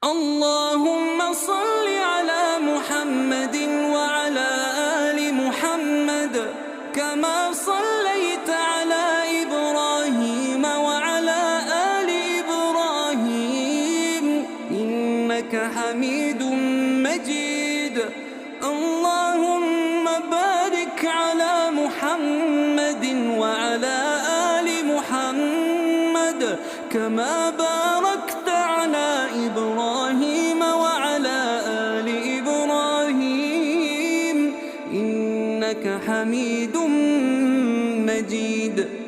اللهم صل على محمد وعلى آل محمد كما صليت على إبراهيم وعلى آل إبراهيم إنك حميد مجيد. اللهم بارك على محمد وعلى آل محمد كما باركت على إبراهيم وعلى آل إبراهيم إنك حميد مجيد.